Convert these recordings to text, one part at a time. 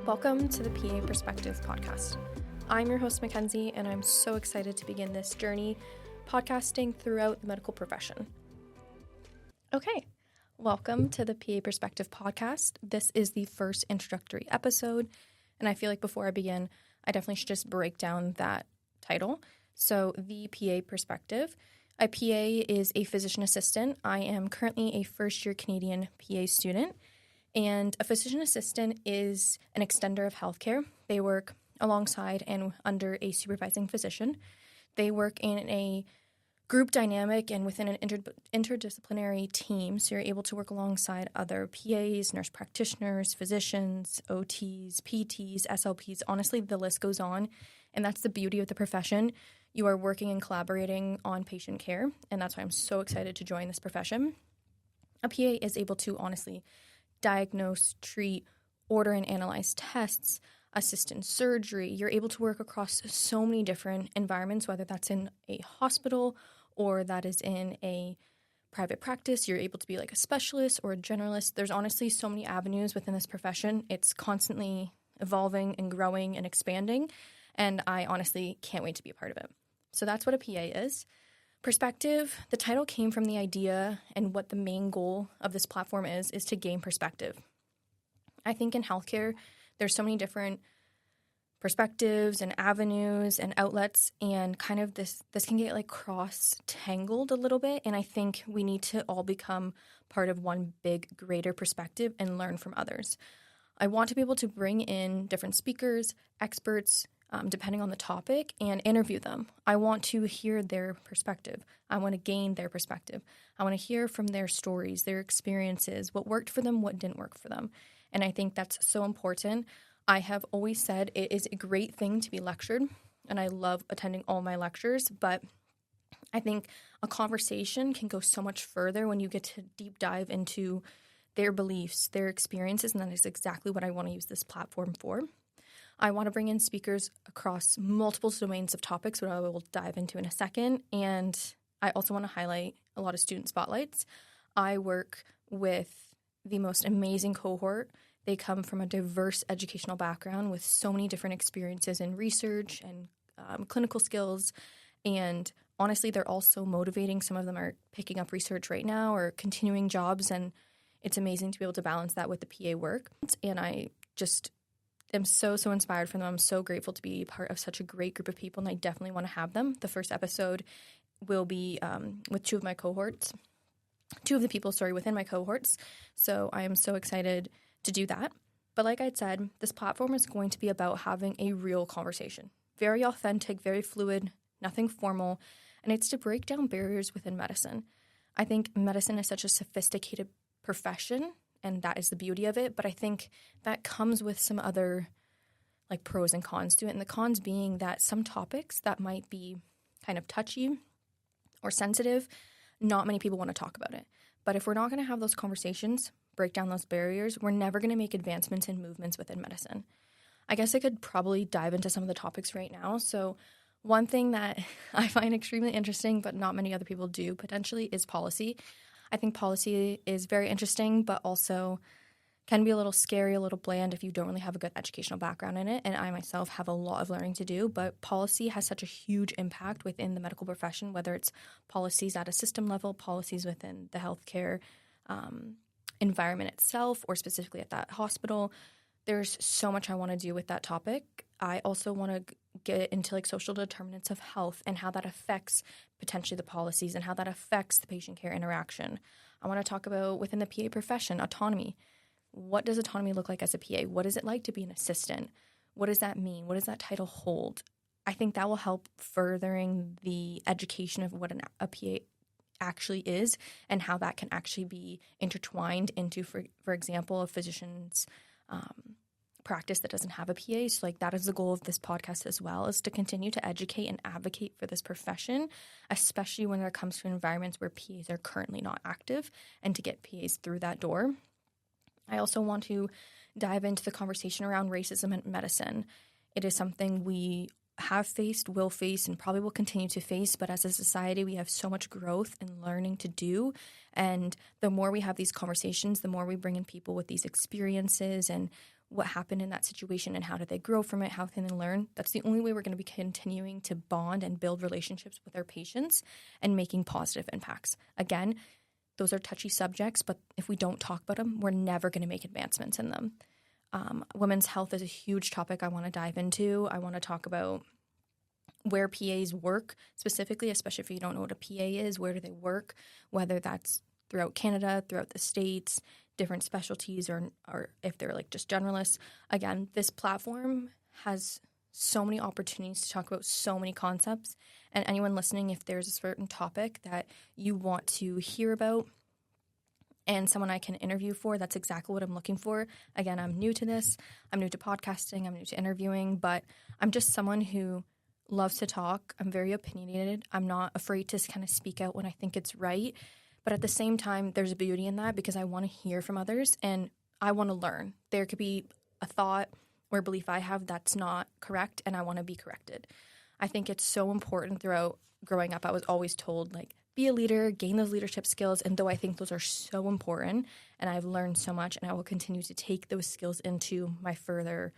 Welcome to the P.A.Perspective Podcast. I'm your host, Mackenzie, and I'm so excited to begin this journey podcasting throughout the medical profession. Okay, welcome to the P.A.Perspective Podcast. This is the first introductory episode, and I feel like before I begin, I definitely should just break down that title. So, the P.A.Perspective. A PA is a physician assistant. I am currently a first-year Canadian PA student, and a physician assistant is an extender of healthcare. They work alongside and under a supervising physician. They work in a group dynamic and within an interdisciplinary team, so you're able to work alongside other PAs, nurse practitioners, physicians, OTs, PTs, SLPs. Honestly, the list goes on, and that's the beauty of the profession. You are working and collaborating on patient care, and that's why I'm so excited to join this profession. A PA is able to honestly diagnose, treat, order and analyze tests, assist in surgery. You're able to work across so many different environments, whether that's in a hospital or that is in a private practice. You're able to be like a specialist or a generalist. There's honestly so many avenues within this profession. It's constantly evolving and growing and expanding, and I honestly can't wait to be a part of it. So that's what a PA is. Perspective, the title came from the idea, and what the main goal of this platform is to gain perspective. I think in healthcare, there's so many different perspectives and avenues and outlets, and kind of this can get like cross-tangled a little bit, and I think we need to all become part of one big, greater perspective and learn from others. I want to be able to bring in different speakers, experts, depending on the topic, and interview them. I want to hear their perspective. I want to gain their perspective. I want to hear from their stories, their experiences, what worked for them, what didn't work for them. And I think that's so important. I have always said it is a great thing to be lectured, and I love attending all my lectures, but I think a conversation can go so much further when you get to deep dive into their beliefs, their experiences, and that is exactly what I want to use this platform for. I want to bring in speakers across multiple domains of topics, which I will dive into in a second. And I also want to highlight a lot of student spotlights. I work with the most amazing cohort. They come from a diverse educational background with so many different experiences in research and clinical skills. And honestly, they're all so motivating. Some of them are picking up research right now or continuing jobs. And it's amazing to be able to balance that with the PA work. And I just I'm so inspired from them. I'm so grateful to be part of such a great group of people, and I definitely want to have them. The first episode will be with two of the people within my cohorts. So I am so excited to do that. But like I said, this platform is going to be about having a real conversation. Very authentic, very fluid, nothing formal, and it's to break down barriers within medicine. I think medicine is such a sophisticated profession, and that is the beauty of it. But I think that comes with some other like pros and cons to it. And the cons being that some topics that might be kind of touchy or sensitive, not many people want to talk about it. But if we're not going to have those conversations, break down those barriers, we're never going to make advancements and movements within medicine. I guess I could probably dive into some of the topics right now. So one thing that I find extremely interesting, but not many other people do potentially, is policy. I think policy is very interesting, but also can be a little scary, a little bland if you don't really have a good educational background in it. And I myself have a lot of learning to do, but policy has such a huge impact within the medical profession, whether it's policies at a system level, policies within the healthcare environment itself, or specifically at that hospital. There's so much I want to do with that topic. I also want to get into like social determinants of health and how that affects potentially the policies and how that affects the patient care interaction. I want to talk about within the PA profession, autonomy. What does autonomy look like as a PA? What is it like to be an assistant? What does that mean? What does that title hold? I think that will help furthering the education of what a PA actually is and how that can actually be intertwined into, for example, a physician's practice that doesn't have a PA. So like that is the goal of this podcast as well, is to continue to educate and advocate for this profession, especially when it comes to environments where PAs are currently not active, and to get PAs through that door. I also want to dive into the conversation around racism in medicine. It is something we have faced, will face, and probably will continue to face. But as a society, we have so much growth and learning to do. And the more we have these conversations, the more we bring in people with these experiences, and what happened in that situation and how did they grow from it, how can they learn. That's the only way we're going to be continuing to bond and build relationships with our patients and making positive impacts. Again, those are touchy subjects, but if we don't talk about them, we're never going to make advancements in them. Women's health is a huge topic I want to dive into. I want to talk about where PAs work specifically, especially if you don't know what a PA is, where do they work, whether that's throughout Canada, throughout the States, different specialties, or if they're like just generalists. Again, this platform has so many opportunities to talk about so many concepts. And anyone listening, if there's a certain topic that you want to hear about and someone I can interview for, that's exactly what I'm looking for. Again, I'm new to this. I'm new to podcasting. I'm new to interviewing, but I'm just someone who loves to talk. I'm very opinionated. I'm not afraid to kind of speak out when I think it's right. But at the same time, there's a beauty in that because I want to hear from others and I want to learn. There could be a thought or belief I have that's not correct and I want to be corrected. I think it's so important throughout growing up. I was always told, like, be a leader, gain those leadership skills. And though I think those are so important and I've learned so much and I will continue to take those skills into my further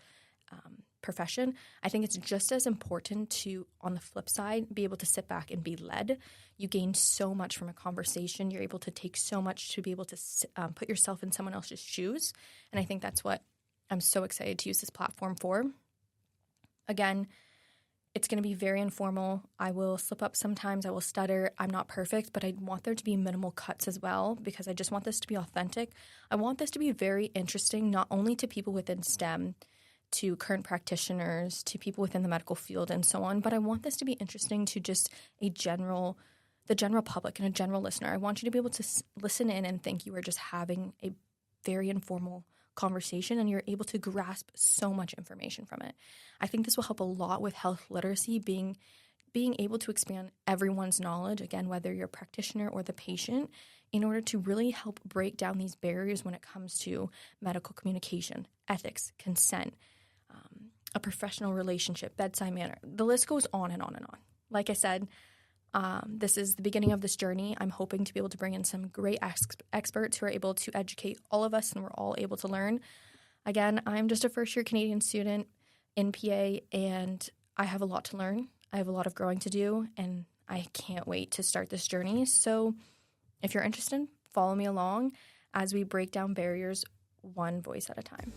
profession, I think it's just as important to, on the flip side, be able to sit back and be led. You gain so much from a conversation. You're able to take so much to be able to put yourself in someone else's shoes. And I think that's what I'm so excited to use this platform for. Again, it's going to be very informal. I will slip up sometimes. I will stutter. I'm not perfect, but I want there to be minimal cuts as well because I just want this to be authentic. I want this to be very interesting, not only to people within STEM, to current practitioners, to people within the medical field and so on, but I want this to be interesting to just the general public and a general listener. I want you to be able to listen in and think you are just having a very informal conversation and you're able to grasp so much information from it. I think this will help a lot with health literacy, being able to expand everyone's knowledge, again, whether you're a practitioner or the patient, in order to really help break down these barriers when it comes to medical communication, ethics, consent, a professional relationship, bedside manner. The list goes on and on and on. Like I said, this is the beginning of this journey. I'm hoping to be able to bring in some great experts who are able to educate all of us and we're all able to learn. Again, I'm just a first-year Canadian student in PA and I have a lot to learn. I have a lot of growing to do and I can't wait to start this journey. So if you're interested, follow me along as we break down barriers one voice at a time.